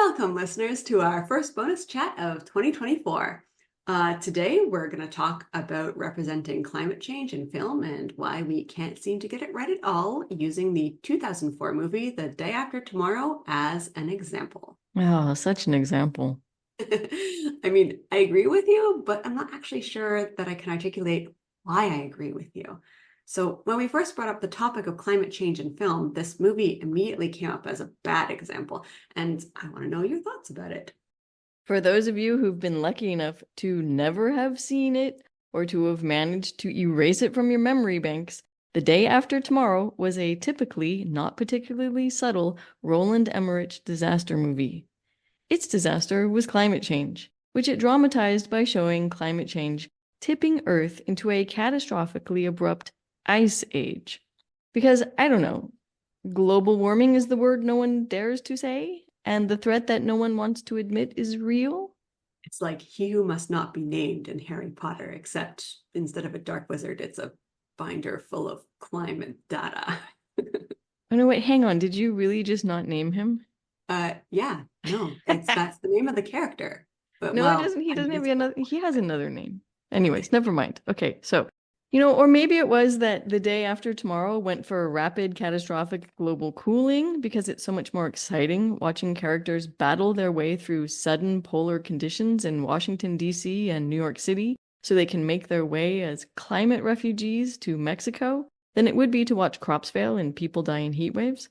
Welcome, listeners, to our first bonus chat of 2024. Today, we're going to talk about representing climate change in film and why we can't seem to get it right at all, using the 2004 movie The Day After Tomorrow as an example. Oh, such an example. I mean, I agree with you, but I'm not actually sure that I can articulate why I agree with you. So, when we first brought up the topic of climate change in film, this movie immediately came up as a bad example, and I want to know your thoughts about it. For those of you who've been lucky enough to never have seen it or to have managed to erase it from your memory banks, The Day After Tomorrow was a typically not particularly subtle Roland Emmerich disaster movie. Its disaster was climate change, which it dramatized by showing climate change tipping Earth into a catastrophically abrupt ice age. Because, I don't know, global warming is the word no one dares to say, and the threat that no one wants to admit is real? It's like He Who Must Not Be Named in Harry Potter, except instead of a dark wizard, it's a binder full of climate data. Oh no, wait, hang on. Did you really just not name him? Yeah, no, that's the name of the character. But No, it well, doesn't. He I doesn't mean, have it's another. He has another name. Anyways, never mind. Okay, so, or maybe it was that The Day After Tomorrow went for a rapid, catastrophic global cooling because it's so much more exciting watching characters battle their way through sudden polar conditions in Washington, D.C. and New York City so they can make their way as climate refugees to Mexico than it would be to watch crops fail and people die in heat waves.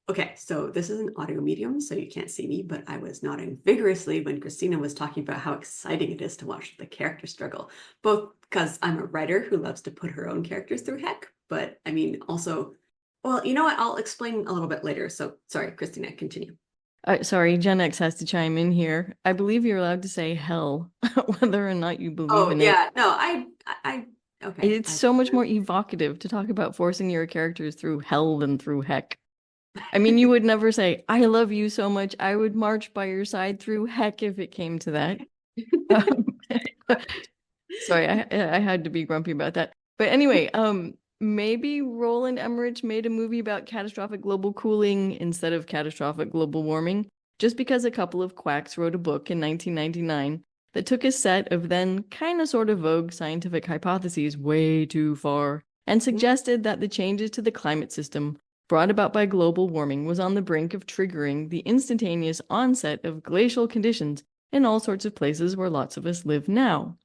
Okay, so this is an audio medium, so you can't see me, but I was nodding vigorously when Christina was talking about how exciting it is to watch the character struggle, both because I'm a writer who loves to put her own characters through heck, but I mean, also, well, you know what? I'll explain a little bit later. So sorry, Christina, continue. Sorry, Gen X has to chime in here. I believe you're allowed to say hell, whether or not you believe Oh, in it. yeah, no, okay. It's so much more evocative to talk about forcing your characters through hell than through heck. I mean, you would never say, I love you so much, I would march by your side through heck if it came to that. Um, sorry, I had to be grumpy about that. But anyway, maybe Roland Emmerich made a movie about catastrophic global cooling instead of catastrophic global warming, just because a couple of quacks wrote a book in 1999 that took a set of then kind of sort of vogue scientific hypotheses way too far and suggested that the changes to the climate system brought about by global warming was on the brink of triggering the instantaneous onset of glacial conditions in all sorts of places where lots of us live now.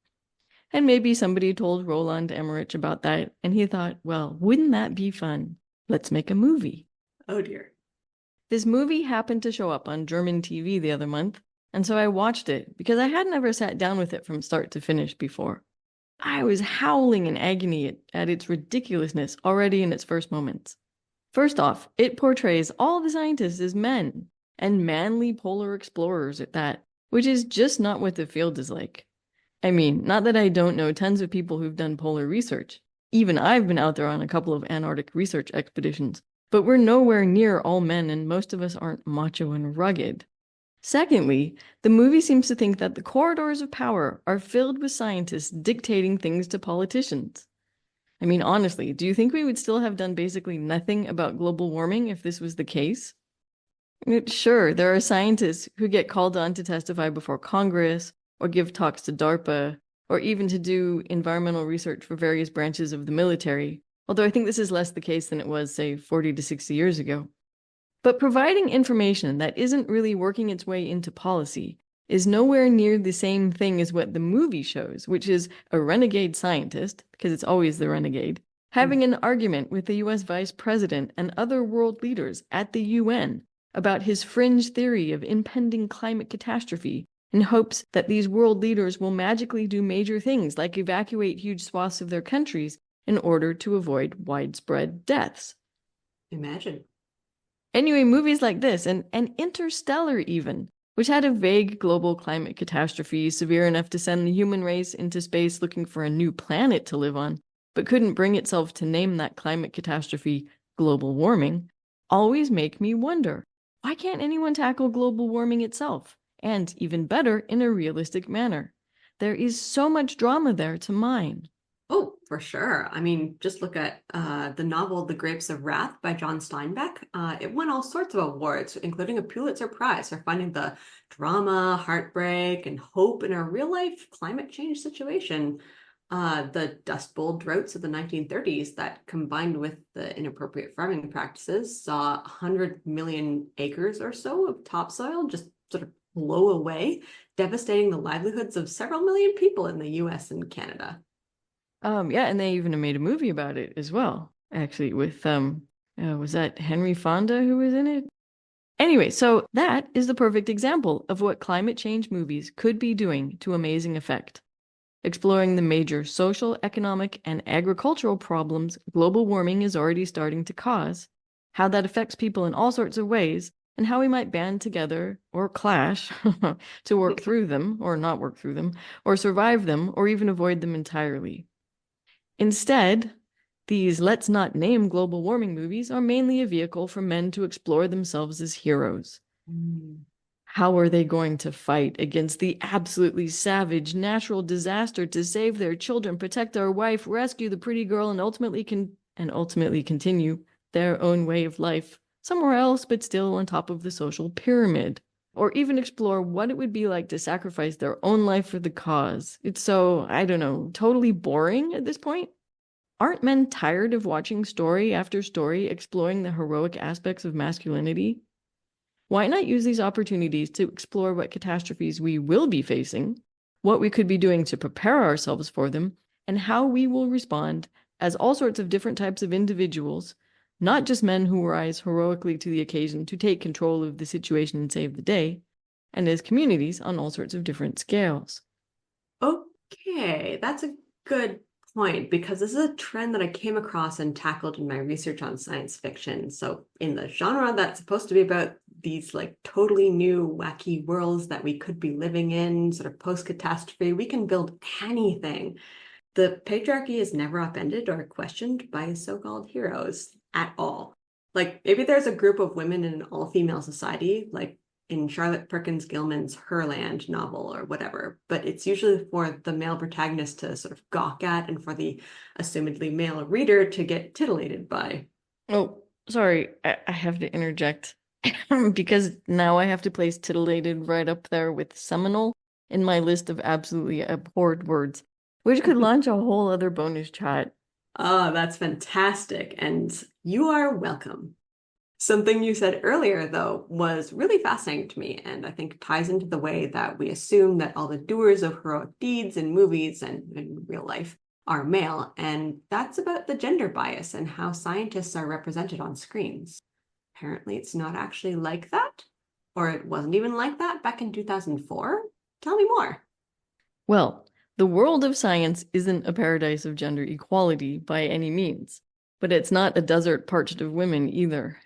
And maybe somebody told Roland Emmerich about that, and he thought, well, wouldn't that be fun? Let's make a movie. Oh dear. This movie happened to show up on German TV the other month, and so I watched it because I had never sat down with it from start to finish before. I was howling in agony at its ridiculousness already in its first moments. First off, it portrays all the scientists as men, and manly polar explorers at that, which is just not what the field is like. I mean, not that I don't know tons of people who've done polar research. Even I've been out there on a couple of Antarctic research expeditions, but we're nowhere near all men and most of us aren't macho and rugged. Secondly, the movie seems to think that the corridors of power are filled with scientists dictating things to politicians. I mean, honestly, do you think we would still have done basically nothing about global warming if this was the case? Sure, there are scientists who get called on to testify before Congress, or give talks to DARPA, or even to do environmental research for various branches of the military, although I think this is less the case than it was, say, 40 to 60 years ago. But providing information that isn't really working its way into policy is nowhere near the same thing as what the movie shows, which is a renegade scientist, because it's always the renegade, having an argument with the US Vice President and other world leaders at the UN about his fringe theory of impending climate catastrophe in hopes that these world leaders will magically do major things like evacuate huge swaths of their countries in order to avoid widespread deaths. Imagine. Anyway, movies like this, and Interstellar even, which had a vague global climate catastrophe severe enough to send the human race into space looking for a new planet to live on, but couldn't bring itself to name that climate catastrophe global warming, always make me wonder, why can't anyone tackle global warming itself? And even better, in a realistic manner. There is so much drama there to mine. Oh, For sure. I mean, just look at the novel The Grapes of Wrath by John Steinbeck. It won all sorts of awards, including a Pulitzer Prize for finding the drama, heartbreak, and hope in a real-life climate change situation. The Dust Bowl droughts of the 1930s that, combined with the inappropriate farming practices, saw 100 million acres or so of topsoil just sort of blow away, devastating the livelihoods of several million people in the US and Canada. Yeah, and they even made a movie about it as well, actually, with was that Henry Fonda who was in it? Anyway, so that is the perfect example of what climate change movies could be doing to amazing effect. Exploring the major social, economic, and agricultural problems global warming is already starting to cause, how that affects people in all sorts of ways, and how we might band together or clash to work through them, or not work through them, or survive them, or even avoid them entirely. Instead, these let's not name global warming movies are mainly a vehicle for men to explore themselves as heroes. Mm. How are they going to fight against the absolutely savage natural disaster to save their children, protect their wife, rescue the pretty girl, and ultimately continue their own way of life somewhere else, but still on top of the social pyramid? Or even explore what it would be like to sacrifice their own life for the cause. It's so, I don't know, totally boring at this point. Aren't men tired of watching story after story exploring the heroic aspects of masculinity? Why not use these opportunities to explore what catastrophes we will be facing, what we could be doing to prepare ourselves for them, and how we will respond as all sorts of different types of individuals, not just men who rise heroically to the occasion to take control of the situation and save the day, and as communities on all sorts of different scales. Okay, that's a good point because this is a trend that I came across and tackled in my research on science fiction. So, in the genre that's supposed to be about these like totally new, wacky worlds that we could be living in, sort of post-catastrophe, we can build anything. The patriarchy is never upended or questioned by so-called heroes at all. Like maybe there's a group of women in an all-female society, like in Charlotte Perkins Gilman's Herland novel or whatever, but it's usually for the male protagonist to sort of gawk at and for the assumedly male reader to get titillated by. Oh, sorry, I have to interject because now I have to place titillated right up there with seminal in my list of absolutely abhorred words, which could launch a whole other bonus chat. Oh, that's fantastic. And you are welcome. Something you said earlier, though, was really fascinating to me, and I think ties into the way that we assume that all the doers of heroic deeds in movies and in real life are male, and that's about the gender bias and how scientists are represented on screens. Apparently, it's not actually like that, or it wasn't even like that back in 2004. Tell me more. Well, the world of science isn't a paradise of gender equality by any means, but it's not a desert parched of women either.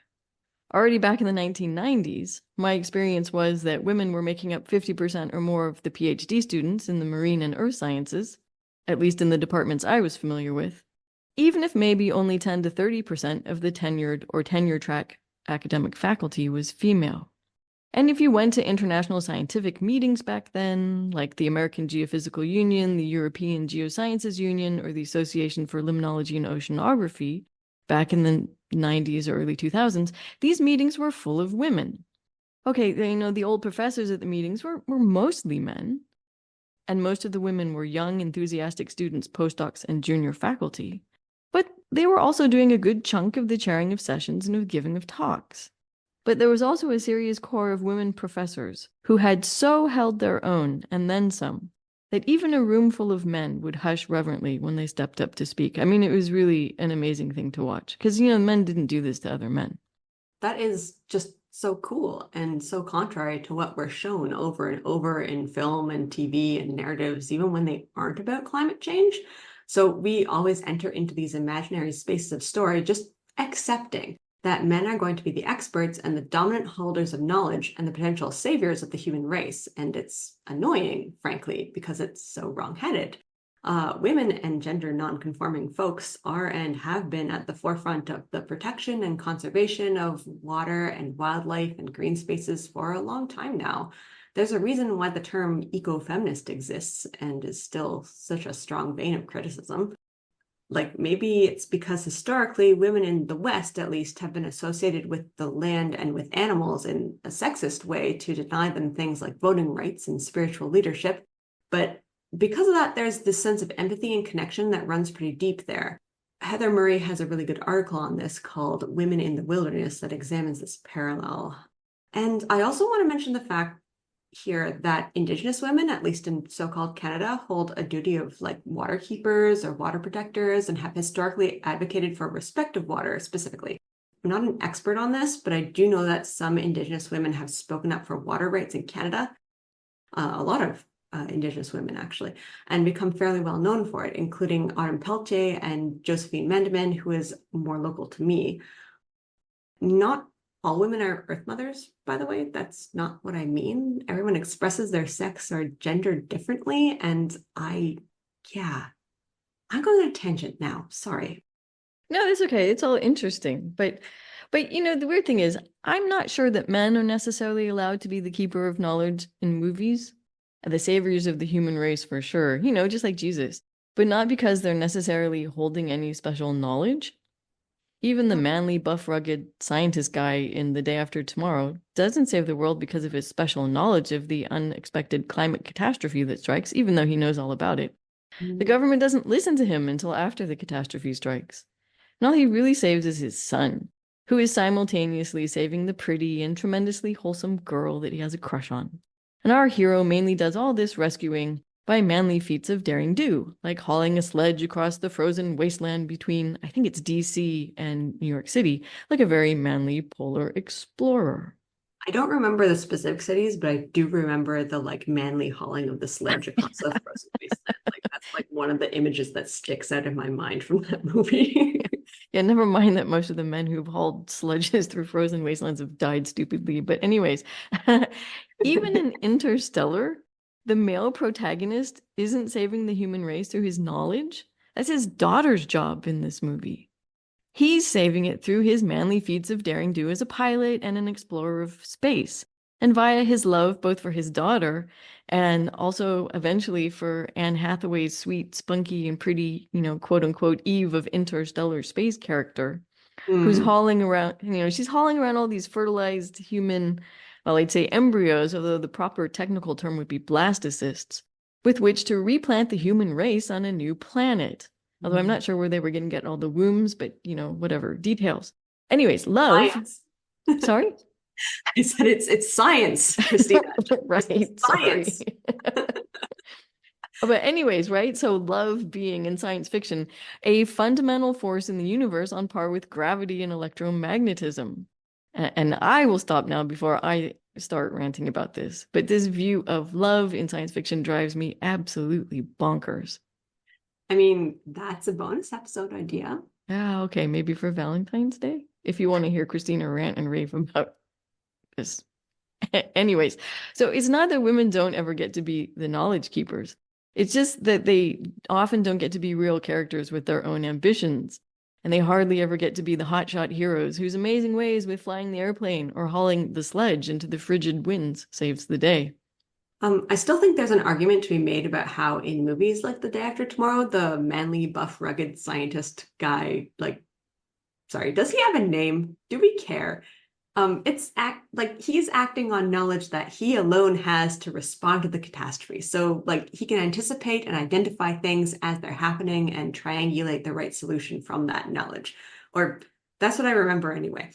Already back in the 1990s, my experience was that women were making up 50% or more of the PhD students in the marine and earth sciences, at least in the departments I was familiar with, even if maybe only 10 to 30% of the tenured or tenure track academic faculty was female. And if you went to international scientific meetings back then, like the American Geophysical Union, the European Geosciences Union, or the Association for Limnology and Oceanography, back in the 90s or early 2000s, these meetings were full of women. Okay, the old professors at the meetings were mostly men, and most of the women were young, enthusiastic students, postdocs, and junior faculty. But they were also doing a good chunk of the chairing of sessions and of giving of talks. But there was also a serious core of women professors who had so held their own, and then some, that even a room full of men would hush reverently when they stepped up to speak. I mean, it was really an amazing thing to watch, because, men didn't do this to other men. That is just so cool and so contrary to what we're shown over and over in film and TV and narratives, even when they aren't about climate change. So we always enter into these imaginary spaces of story just accepting that men are going to be the experts and the dominant holders of knowledge and the potential saviors of the human race. And it's annoying, frankly, because it's so wrongheaded. Women and gender nonconforming folks are and have been at the forefront of the protection and conservation of water and wildlife and green spaces for a long time now. There's a reason why the term ecofeminist exists and is still such a strong vein of criticism. Like maybe it's because historically women in the West, at least, have been associated with the land and with animals in a sexist way to deny them things like voting rights and spiritual leadership. But because of that, there's this sense of empathy and connection that runs pretty deep there. Heather Murray has a really good article on this called Women in the Wilderness that examines this parallel. And I also want to mention the fact here that Indigenous women, at least in so-called Canada, hold a duty of like water keepers or water protectors and have historically advocated for respect of water specifically. I'm not an expert on this, but I do know that some Indigenous women have spoken up for water rights in Canada, a lot of Indigenous women actually, and become fairly well known for it, including Autumn Peltier and Josephine Mendeman, who is more local to me. Not all women are Earth mothers, by the way. That's not what I mean. Everyone expresses their sex or gender differently. And yeah, I'm going on a tangent now. Sorry. No, that's okay. It's all interesting. But the weird thing is, I'm not sure that men are necessarily allowed to be the keeper of knowledge in movies. The saviors of the human race for sure, just like Jesus, but not because they're necessarily holding any special knowledge. Even the manly, buff, rugged scientist guy in The Day After Tomorrow doesn't save the world because of his special knowledge of the unexpected climate catastrophe that strikes, even though he knows all about it. The government doesn't listen to him until after the catastrophe strikes. And all he really saves is his son, who is simultaneously saving the pretty and tremendously wholesome girl that he has a crush on. And our hero mainly does all this rescuing by manly feats of daring do, like hauling a sledge across the frozen wasteland between, I think it's DC and New York City, like a very manly polar explorer. I don't remember the specific cities, but I do remember the like manly hauling of the sledge across the frozen wasteland. Like that's like one of the images that sticks out in my mind from that movie. Yeah, never mind that most of the men who've hauled sledges through frozen wastelands have died stupidly. But anyways, even in Interstellar, the male protagonist isn't saving the human race through his knowledge. That's his daughter's job in this movie. He's saving it through his manly feats of daring do as a pilot and an explorer of space, and via his love both for his daughter and also eventually for Anne Hathaway's sweet, spunky, and pretty, quote unquote, Eve of interstellar space character, who's Mm. hauling around, she's hauling around all these fertilized human, well, I'd say embryos, although the proper technical term would be blastocysts, with which to replant the human race on a new planet. Although I'm not sure where they were going to get all the wombs, but whatever, details. Anyways, love. Science. Sorry? I said it's science, Christina. Right, Science. sorry. But anyways, right? So love being in science fiction a fundamental force in the universe on par with gravity and electromagnetism. And I will stop now before I start ranting about this. But this view of love in science fiction drives me absolutely bonkers. I mean, that's a bonus episode idea. Ah, okay, maybe for Valentine's Day, if you want to hear Christina rant and rave about this. Anyways, so it's not that women don't ever get to be the knowledge keepers. It's just that they often don't get to be real characters with their own ambitions. And they hardly ever get to be the hotshot heroes whose amazing ways with flying the airplane or hauling the sledge into the frigid winds saves the day. I still think there's an argument to be made about how in movies like The Day After Tomorrow, the manly, buff, rugged scientist guy, like, sorry, does he have a name? Do we care? It's like he's acting on knowledge that he alone has to respond to the catastrophe. So like he can anticipate and identify things as they're happening and triangulate the right solution from that knowledge. Or that's what I remember anyway.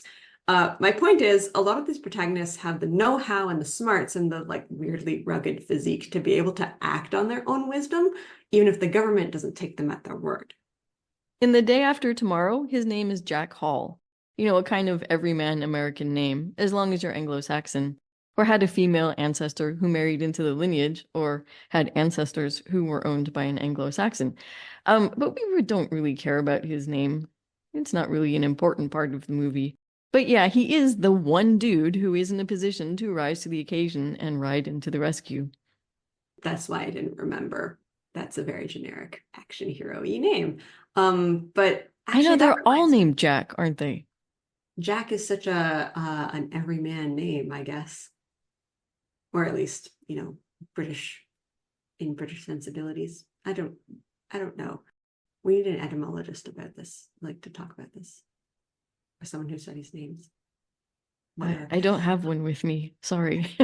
My point is, a lot of these protagonists have the know-how and the smarts and the like weirdly rugged physique to be able to act on their own wisdom, even if the government doesn't take them at their word. In The Day After Tomorrow, his name is Jack Hall. A kind of everyman American name, as long as you're Anglo-Saxon, or had a female ancestor who married into the lineage, or had ancestors who were owned by an Anglo-Saxon. But we don't really care about his name. It's not really an important part of the movie. But yeah, he is the one dude who is in a position to rise to the occasion and ride into the rescue. That's why I didn't remember. That's a very generic action hero-y name. But I know actually that they're all reminds me, named Jack, aren't they? Jack is such a an everyman name, I guess. Or at least, British in British sensibilities. I don't know. We need an etymologist about this, like to talk about this, or someone who studies names. I don't have one with me. Sorry.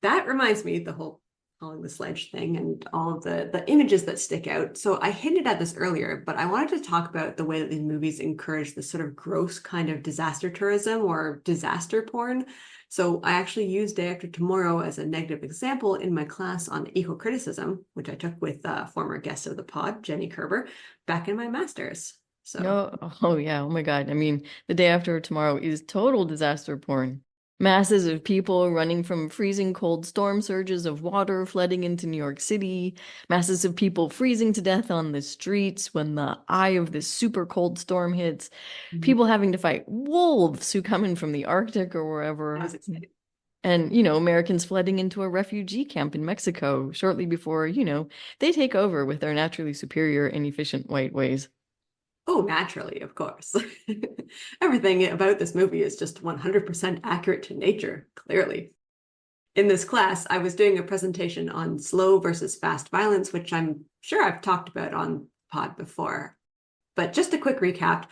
That reminds me, the whole calling the sledge thing and all of the images that stick out. So I hinted at this earlier, but I wanted to talk about the way that these movies encourage this sort of gross kind of disaster tourism or disaster porn. So I actually used Day After Tomorrow as a negative example in my class on eco-criticism, which I took with a former guest of the pod, Jenny Kerber, back in my master's. So No, oh yeah, oh my God. I mean, The Day After Tomorrow is total disaster porn. Masses of people running from freezing cold storm surges of water flooding into New York City, masses of people freezing to death on the streets when the eye of this super cold storm hits, mhm. people having to fight wolves who come in from the Arctic or That wherever. was exciting. And, Americans flooding into a refugee camp in Mexico shortly before, they take over with their naturally superior and efficient white ways. Oh, naturally, of course. Everything about this movie is just 100% accurate to nature, clearly. In this class, I was doing a presentation on slow versus fast violence, which I'm sure I've talked about on pod before. But just a quick recap,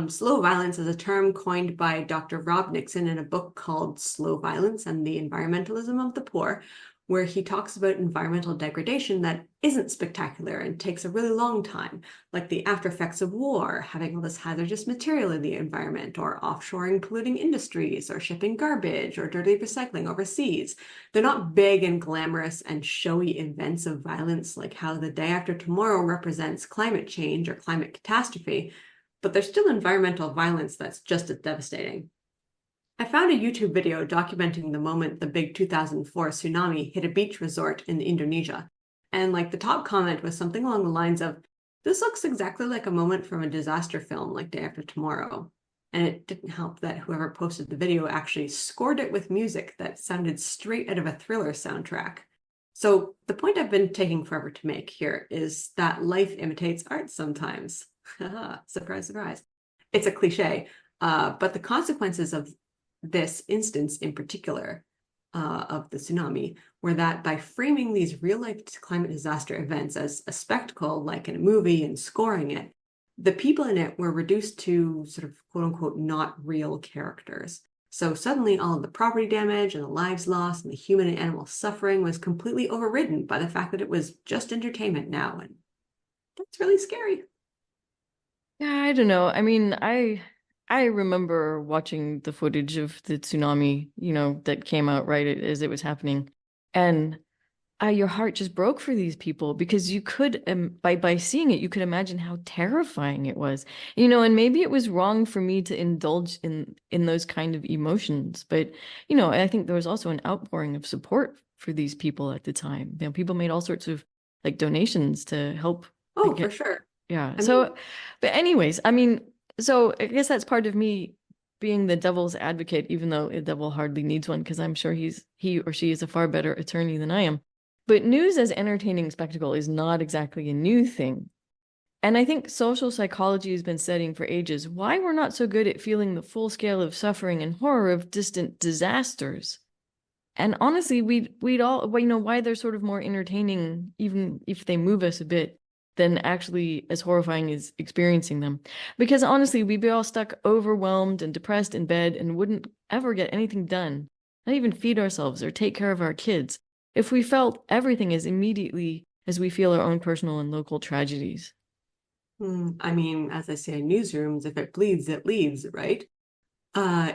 slow violence is a term coined by Dr. Rob Nixon in a book called Slow Violence and the Environmentalism of the Poor, where he talks about environmental degradation that isn't spectacular and takes a really long time, like the after effects of war, having all this hazardous material in the environment, or offshoring polluting industries, or shipping garbage, or dirty recycling overseas. They're not big and glamorous and showy events of violence like how the Day After Tomorrow represents climate change or climate catastrophe, but there's still environmental violence that's just as devastating. I found a YouTube video documenting the moment the big 2004 tsunami hit a beach resort in Indonesia. And like the top comment was something along the lines of, "This looks exactly like a moment from a disaster film like Day After Tomorrow." And it didn't help that whoever posted the video actually scored it with music that sounded straight out of a thriller soundtrack. So the point I've been taking forever to make here is that life imitates art sometimes. Surprise, surprise. It's a cliche, but the consequences of this instance in particular of the tsunami were that by framing these real life climate disaster events as a spectacle, like in a movie, and scoring it, the people in it were reduced to sort of quote unquote not real characters. So suddenly all of the property damage and the lives lost and the human and animal suffering was completely overridden by the fact that it was just entertainment now. And that's really scary. Yeah, I don't know. I mean, I remember watching the footage of the tsunami, that came out right as it was happening. And your heart just broke for these people because you could, by seeing it, you could imagine how terrifying it was. And maybe it was wrong for me to indulge in those kind of emotions, but I think there was also an outpouring of support for these people at the time. People made all sorts of like donations to help, like, Oh, for get, sure. yeah. I mean, But anyways, I mean, so I guess that's part of me being the devil's advocate, even though a devil hardly needs one, because I'm sure he or she is a far better attorney than I am. But news as entertaining spectacle is not exactly a new thing. And I think social psychology has been studying for ages why we're not so good at feeling the full scale of suffering and horror of distant disasters. And honestly, we'd all, well, why they're sort of more entertaining, even if they move us a bit, than actually as horrifying as experiencing them. Because honestly, we'd be all stuck overwhelmed and depressed in bed and wouldn't ever get anything done, not even feed ourselves or take care of our kids, if we felt everything as immediately as we feel our own personal and local tragedies. I mean, as I say in newsrooms, if it bleeds, it leads, right?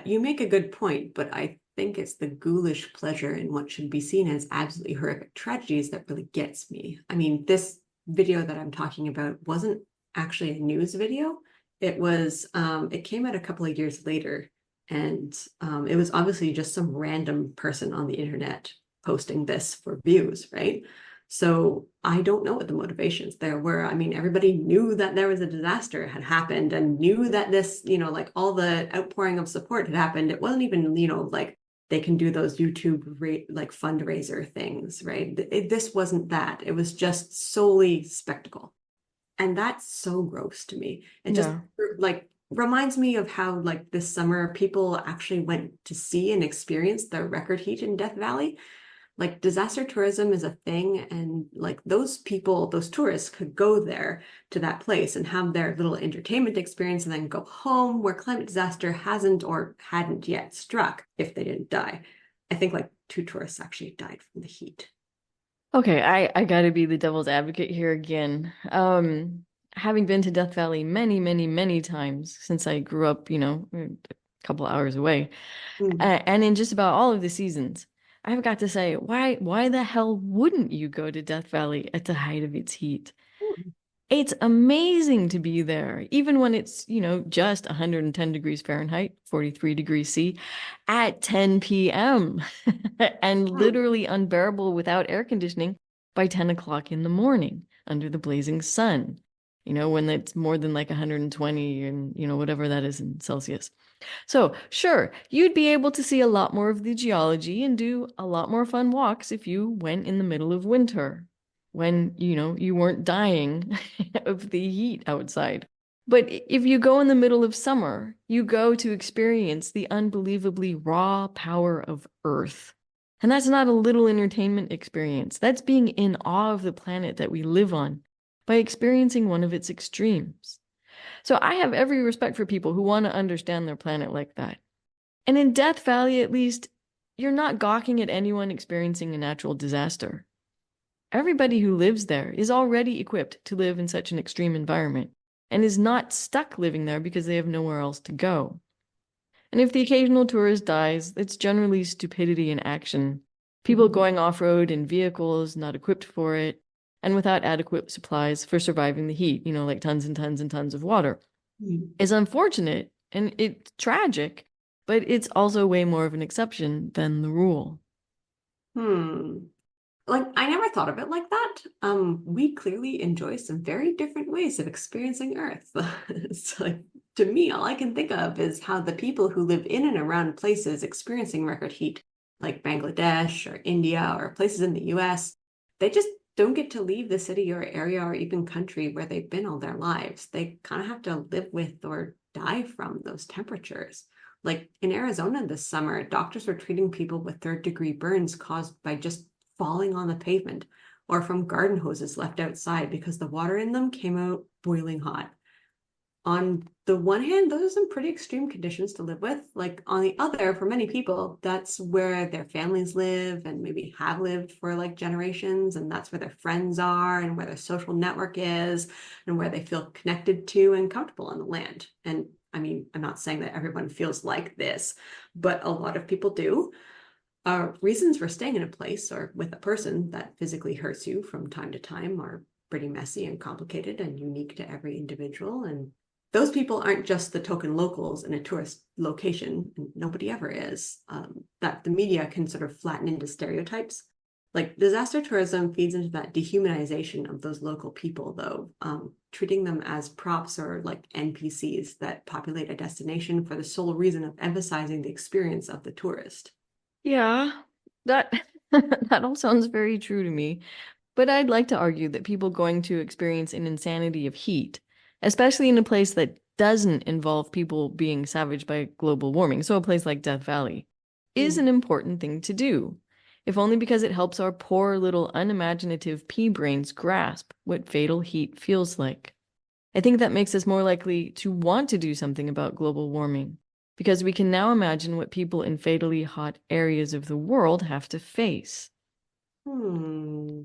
You make a good point, but I think it's the ghoulish pleasure in what should be seen as absolutely horrific tragedies that really gets me. I mean, this video that I'm talking about wasn't actually a news video. It came out a couple of years later, and it was obviously just some random person on the internet posting this for views, right? So I don't know what the motivations there were. I mean, everybody knew that there was a disaster had happened and knew that this, like all the outpouring of support had happened. It wasn't even, like they can do those YouTube like fundraiser things, right? This wasn't that. It was just solely spectacle. And that's so gross to me. It just Yeah. like reminds me of how like this summer people actually went to see and experience the record heat in Death Valley. Like disaster tourism is a thing, and like those people, those tourists could go there to that place and have their little entertainment experience and then go home where climate disaster hasn't or hadn't yet struck if they didn't die. I think like 2 tourists actually died from the heat. Okay, I gotta be the devil's advocate here again. Having been to Death Valley many, many, many times since I grew up, a couple hours away, Mm. and in just about all of the seasons, I've got to say, why the hell wouldn't you go to Death Valley at the height of its heat? It's amazing to be there, even when it's, just 110 degrees Fahrenheit, 43 degrees C at 10 p.m. and Mm. literally unbearable without air conditioning by 10 o'clock in the morning under the blazing sun, when it's more than like 120 and, whatever that is in Celsius. So, sure, you'd be able to see a lot more of the geology and do a lot more fun walks if you went in the middle of winter when, you weren't dying of the heat outside. But if you go in the middle of summer, you go to experience the unbelievably raw power of Earth. And that's not a little entertainment experience. That's being in awe of the planet that we live on by experiencing one of its extremes. So I have every respect for people who want to understand their planet like that. And in Death Valley, at least, you're not gawking at anyone experiencing a natural disaster. Everybody who lives there is already equipped to live in such an extreme environment and is not stuck living there because they have nowhere else to go. And if the occasional tourist dies, it's generally stupidity in action. People Mhm. going off-road in vehicles not equipped for it and without adequate supplies for surviving the heat, like tons and tons and tons of water. Mm. Is unfortunate and it's tragic, but it's also way more of an exception than the rule. Hmm. Like I never thought of it like that. We clearly enjoy some very different ways of experiencing Earth. It's like to me, all I can think of is how the people who live in and around places experiencing record heat, like Bangladesh or India or places in the US, they just don't get to leave the city or area or even country where they've been all their lives. They kind of have to live with or die from those temperatures. Like in Arizona this summer, doctors were treating people with third-degree burns caused by just falling on the pavement or from garden hoses left outside because the water in them came out boiling hot. On the one hand, those are some pretty extreme conditions to live with. Like on the other, for many people, that's where their families live and maybe have lived for like generations, and that's where their friends are and where their social network is and where they feel connected to and comfortable on the land. And I mean, I'm not saying that everyone feels like this, but a lot of people do. Reasons for staying in a place or with a person that physically hurts you from time to time are pretty messy and complicated and unique to every individual. And those people aren't just the token locals in a tourist location. And nobody ever is. That the media can sort of flatten into stereotypes. Like disaster tourism feeds into that dehumanization of those local people, though, treating them as props or like NPCs that populate a destination for the sole reason of emphasizing the experience of the tourist. Yeah, that that all sounds very true to me. But I'd like to argue that people going to experience an insanity of heat, especially in a place that doesn't involve people being savaged by global warming, so a place like Death Valley, is an important thing to do, if only because it helps our poor little unimaginative pea brains grasp what fatal heat feels like. I think that makes us more likely to want to do something about global warming, because we can now imagine what people in fatally hot areas of the world have to face. Hmm.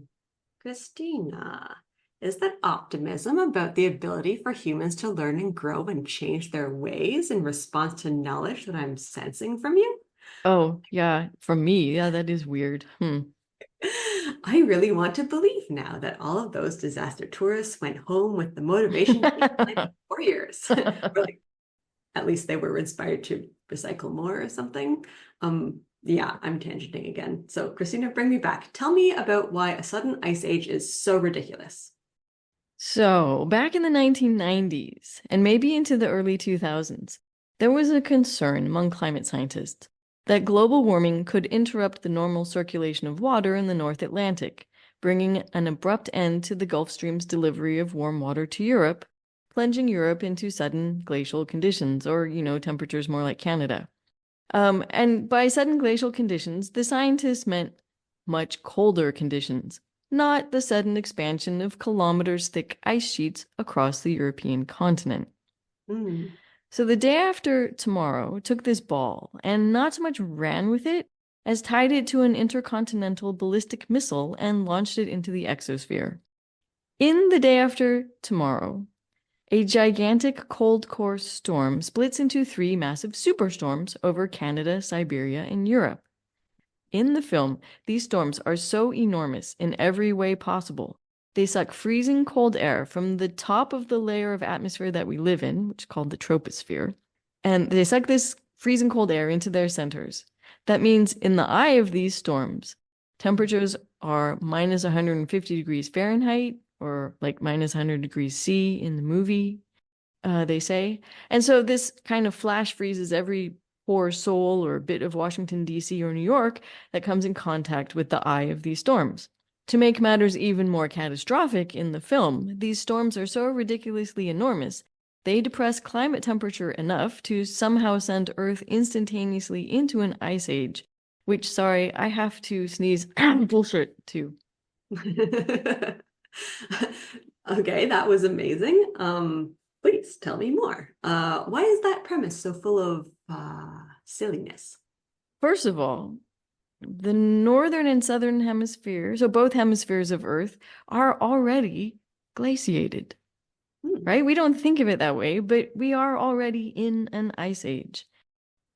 Christina, is that optimism about the ability for humans to learn and grow and change their ways in response to knowledge that I'm sensing from you? Oh, yeah, from me. Yeah, that is weird. I really want to believe now that all of those disaster tourists went home with the motivation to be climate warriors. Or like, at least they were inspired to recycle more or something. Yeah, I'm tangenting again. So, Christina, bring me back. Tell me about why a sudden ice age is so ridiculous. So, back in the 1990s and maybe into the early 2000s, there was a concern among climate scientists that global warming could interrupt the normal circulation of water in the North Atlantic, bringing an abrupt end to the Gulf Stream's delivery of warm water to Europe, plunging Europe into sudden glacial conditions, or, temperatures more like Canada. And by sudden glacial conditions, the scientists meant much colder conditions, not the sudden expansion of kilometers-thick ice sheets across the European continent. Mm. So the day after tomorrow took this ball and not so much ran with it as tied it to an intercontinental ballistic missile and launched it into the exosphere. In the day after tomorrow, a gigantic cold core storm splits into 3 massive superstorms over Canada, Siberia, and Europe. In the film, these storms are so enormous in every way possible. They suck freezing cold air from the top of the layer of atmosphere that we live in, which is called the troposphere, and they suck this freezing cold air into their centers. That means in the eye of these storms, temperatures are minus 150 degrees Fahrenheit, or like minus 100 degrees C in the movie, they say. And so this kind of flash freezes every poor soul or bit of Washington, D.C. or New York that comes in contact with the eye of these storms. To make matters even more catastrophic in the film, these storms are so ridiculously enormous, they depress climate temperature enough to somehow send Earth instantaneously into an ice age, which, sorry, I have to sneeze bullshit too. Okay, that was amazing. Please tell me more. Why is that premise so full of silliness? First of all, the northern and southern hemisphere, so both hemispheres of Earth, are already glaciated, Hmm. right? We don't think of it that way, but we are already in an ice age.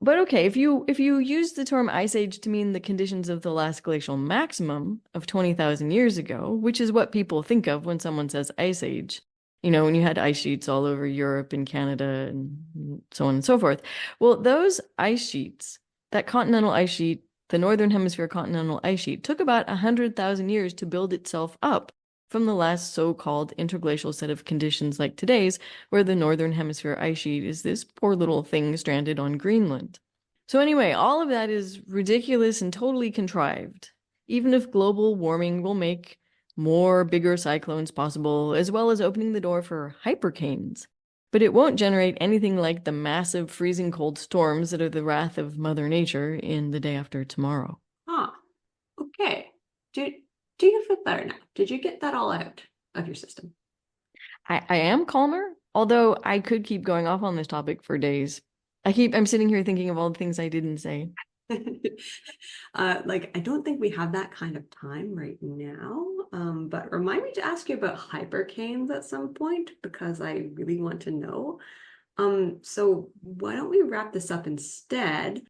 But okay, if you use the term ice age to mean the conditions of the last glacial maximum of 20,000 years ago, which is what people think of when someone says ice age, when you had ice sheets all over Europe and Canada and so on and so forth. Well, those ice sheets, that continental ice sheet, the Northern Hemisphere continental ice sheet, took about 100,000 years to build itself up from the last so-called interglacial set of conditions like today's, where the Northern Hemisphere ice sheet is this poor little thing stranded on Greenland. So anyway, all of that is ridiculous and totally contrived. Even if global warming will make more bigger cyclones possible, as well as opening the door for hypercanes. But it won't generate anything like the massive freezing cold storms that are the wrath of Mother Nature in the day after tomorrow. Ah, okay. Do you feel better now? Did you get that all out of your system? I am calmer, although I could keep going off on this topic for days. I'm sitting here thinking of all the things I didn't say. I don't think we have that kind of time right now. But remind me to ask you about hypercanes at some point because I really want to know. So why don't we wrap this up instead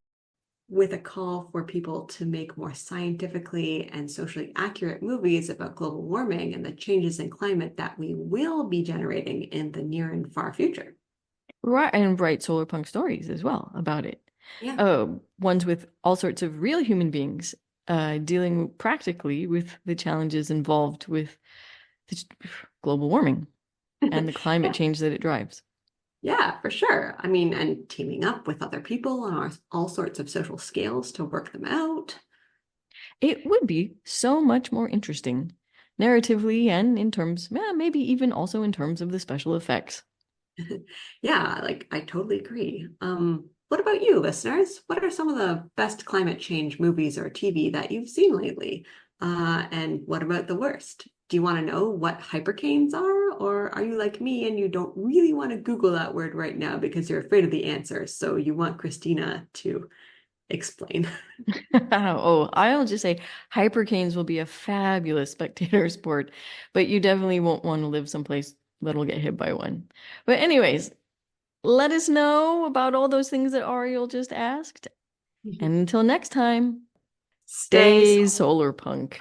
with a call for people to make more scientifically and socially accurate movies about global warming and the changes in climate that we will be generating in the near and far future. Right, and write Solarpunk stories as well about it. Yeah. Ones with all sorts of real human beings dealing practically with the challenges involved with global warming and the climate Yeah. change that it drives. Yeah, for sure. I mean, and teaming up with other people on all sorts of social scales to work them out. It would be so much more interesting, narratively and in terms, maybe even also in terms of the special effects. Yeah, I totally agree. What about you, listeners? What are some of the best climate change movies or TV that you've seen lately? And what about the worst? Do you want to know what hypercanes are? Or are you like me and you don't really want to Google that word right now because you're afraid of the answer? So you want Christina to explain. Oh, I'll just say hypercanes will be a fabulous spectator sport, but you definitely won't want to live someplace that'll get hit by one. But anyways, let us know about all those things that Ariel just asked. And until next time, Stay stay solar. solar punk.